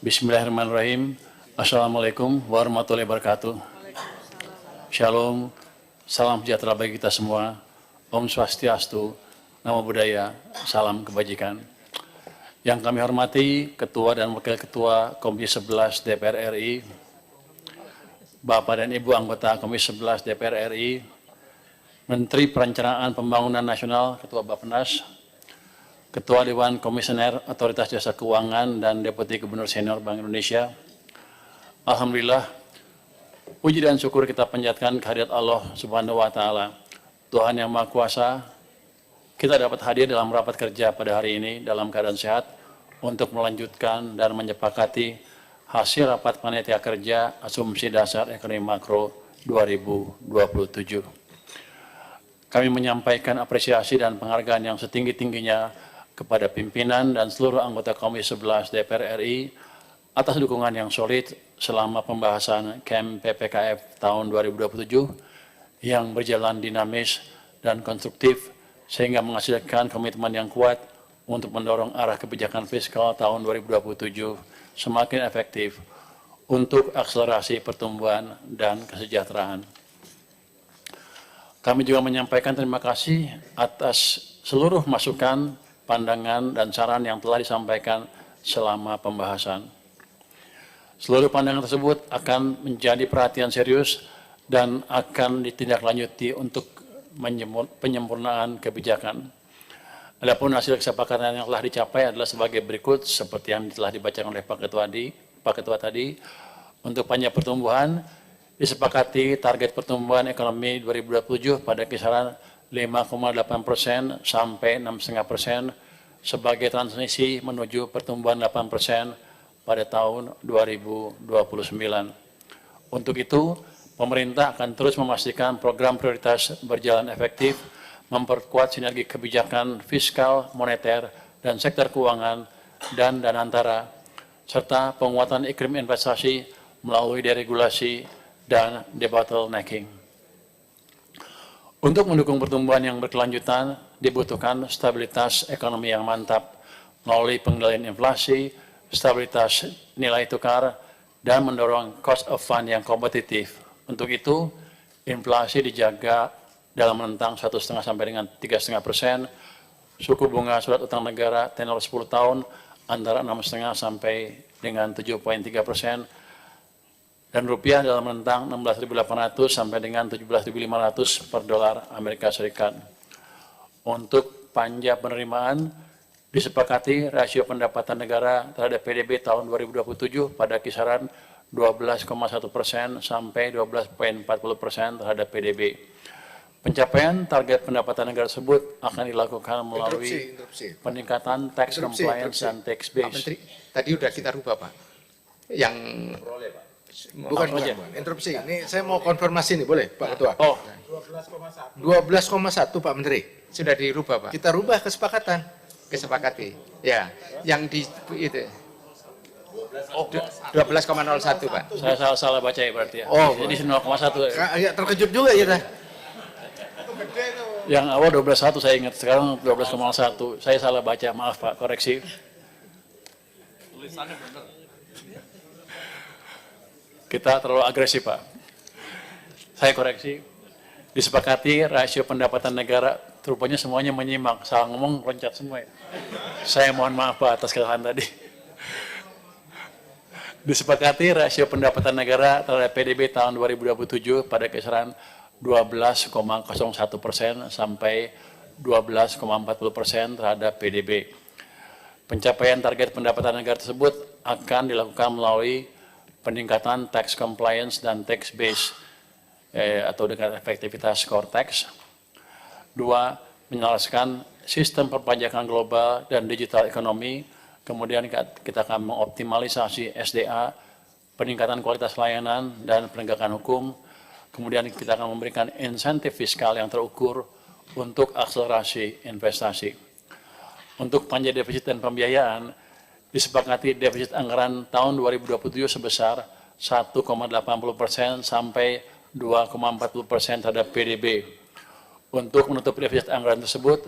Bismillahirrahmanirrahim. Assalamualaikum warahmatullahi wabarakatuh. Shalom, salam sejahtera bagi kita semua. Om Swastiastu, Namo Buddhaya, salam kebajikan. Yang kami hormati Ketua dan Wakil Ketua Komisi 11 DPR RI, Bapak dan Ibu anggota Komisi 11 DPR RI, Menteri Perencanaan Pembangunan Nasional, Ketua Bappenas, Ketua Dewan Komisioner Otoritas Jasa Keuangan dan Deputi Gubernur Senior Bank Indonesia. Alhamdulillah, puji dan syukur kita panjatkan kehadirat Allah Subhanahu wa Ta'ala, Tuhan yang Maha Kuasa. Kita dapat hadir dalam rapat kerja pada hari ini dalam keadaan sehat untuk melanjutkan dan menyepakati hasil rapat panitia kerja Asumsi Dasar Ekonomi Makro 2027. Kami menyampaikan apresiasi dan penghargaan yang setinggi-tingginya kepada pimpinan dan seluruh anggota Komisi 11 DPR RI atas dukungan yang solid selama pembahasan KEM PPKF tahun 2027 yang berjalan dinamis dan konstruktif sehingga menghasilkan komitmen yang kuat untuk mendorong arah kebijakan fiskal tahun 2027 semakin efektif untuk akselerasi pertumbuhan dan kesejahteraan. Kami juga menyampaikan terima kasih atas seluruh masukan, pandangan, dan saran yang telah disampaikan selama pembahasan. Seluruh pandangan tersebut akan menjadi perhatian serius dan akan ditindaklanjuti untuk penyempurnaan kebijakan. Adapun hasil kesepakatan yang telah dicapai adalah sebagai berikut seperti yang telah dibacakan oleh Pak Ketua tadi. Untuk panjang pertumbuhan, disepakati target pertumbuhan ekonomi 2027 pada kisaran 5,8% sampai 6,5% sebagai transisi menuju pertumbuhan 8% pada tahun 2029. Untuk itu, pemerintah akan terus memastikan program prioritas berjalan efektif, memperkuat sinergi kebijakan fiskal, moneter, dan sektor keuangan dan antara, serta penguatan iklim investasi melalui deregulasi dan debottlenecking. Untuk mendukung pertumbuhan yang berkelanjutan, dibutuhkan stabilitas ekonomi yang mantap melalui pengendalian inflasi, stabilitas nilai tukar, dan mendorong cost of fund yang kompetitif. Untuk itu, inflasi dijaga dalam rentang 1,5 sampai dengan 3,5%, suku bunga surat utang negara tenor 10 tahun antara 6,5 sampai dengan 7,3%, dan rupiah dalam rentang 16.800 sampai dengan 17.500 per dolar Amerika Serikat. Untuk panja penerimaan, disepakati rasio pendapatan negara terhadap PDB tahun 2027 pada kisaran 12,1% sampai 12,40% terhadap PDB. Pencapaian target pendapatan negara tersebut akan dilakukan melalui peningkatan tax compliance dan tax base. Pak Menteri, tadi udah kita rubah Pak. Yang bukan interupsi. Ini saya mau konfirmasi nih, boleh Pak Ketua? Oh, 12,1 Pak Menteri. Sudah dirubah Pak. Kita rubah kesepakatan. Kesepakati. Ya, yang di itu. 12,01 Pak. saya salah baca ya berarti ya. Oh, jadi 0,1. Agak terkejut juga kita. Yang awal 12,1 saya ingat, sekarang 12,1. Saya salah baca, maaf Pak, koreksi. Tulisannya benar. Kita terlalu agresif Pak. Saya koreksi. Disepakati rasio pendapatan negara, rupanya semuanya menyimak. Salah ngomong loncat semua ya. Saya mohon maaf Pak atas kesalahan tadi. Disepakati rasio pendapatan negara terhadap PDB tahun 2027 pada kisaran 12,01% sampai 12,40% terhadap PDB. Pencapaian target pendapatan negara tersebut akan dilakukan melalui peningkatan tax compliance dan tax base atau dengan efektivitas core tax. 2. Menyelaraskan sistem perpajakan global dan digital ekonomi. Kemudian kita akan mengoptimalisasi SDA, peningkatan kualitas layanan dan penegakan hukum. Kemudian kita akan memberikan insentif fiskal yang terukur untuk akselerasi investasi. Untuk panja defisit dan pembiayaan, disepakati defisit anggaran tahun 2027 sebesar 1,80% sampai 2,40% terhadap PDB. Untuk menutup defisit anggaran tersebut,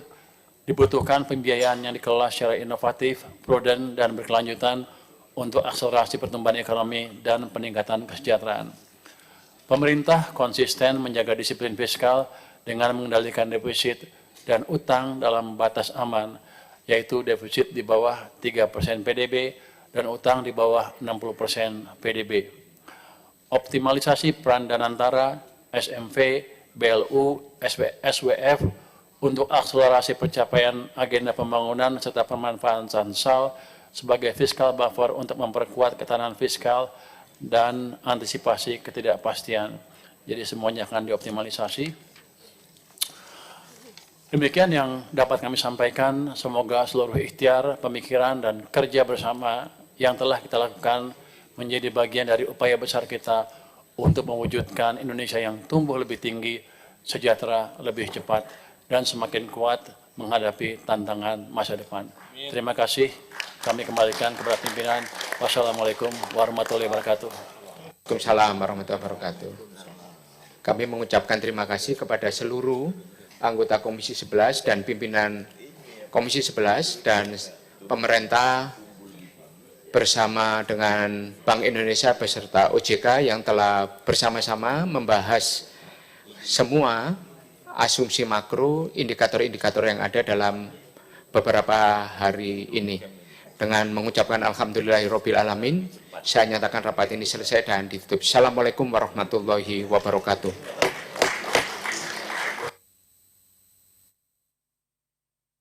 dibutuhkan pembiayaan yang dikelola secara inovatif, prudent, dan berkelanjutan untuk akselerasi pertumbuhan ekonomi dan peningkatan kesejahteraan. Pemerintah konsisten menjaga disiplin fiskal dengan mengendalikan defisit dan utang dalam batas aman, yaitu defisit di bawah 3% PDB dan utang di bawah 60% PDB. Optimalisasi peran Danantara, SMV, BLU, SWF untuk akselerasi pencapaian agenda pembangunan serta pemanfaatan SAL sebagai fiskal buffer untuk memperkuat ketahanan fiskal dan antisipasi ketidakpastian. Jadi semuanya akan dioptimalisasi. Demikian yang dapat kami sampaikan. Semoga seluruh ikhtiar, pemikiran, dan kerja bersama yang telah kita lakukan menjadi bagian dari upaya besar kita untuk mewujudkan Indonesia yang tumbuh lebih tinggi, sejahtera lebih cepat, dan semakin kuat menghadapi tantangan masa depan. Terima kasih. Kami kembalikan kepada pimpinan. Wassalamualaikum warahmatullahi wabarakatuh. Waalaikumsalam warahmatullahi wabarakatuh. Kami mengucapkan terima kasih kepada seluruh anggota Komisi 11 dan pimpinan Komisi 11 dan pemerintah bersama dengan Bank Indonesia beserta OJK yang telah bersama-sama membahas semua asumsi makro, indikator-indikator yang ada dalam beberapa hari ini. Dengan mengucapkan alhamdulillahirabbil alamin, saya nyatakan rapat ini selesai dan ditutup. Assalamualaikum warahmatullahi wabarakatuh.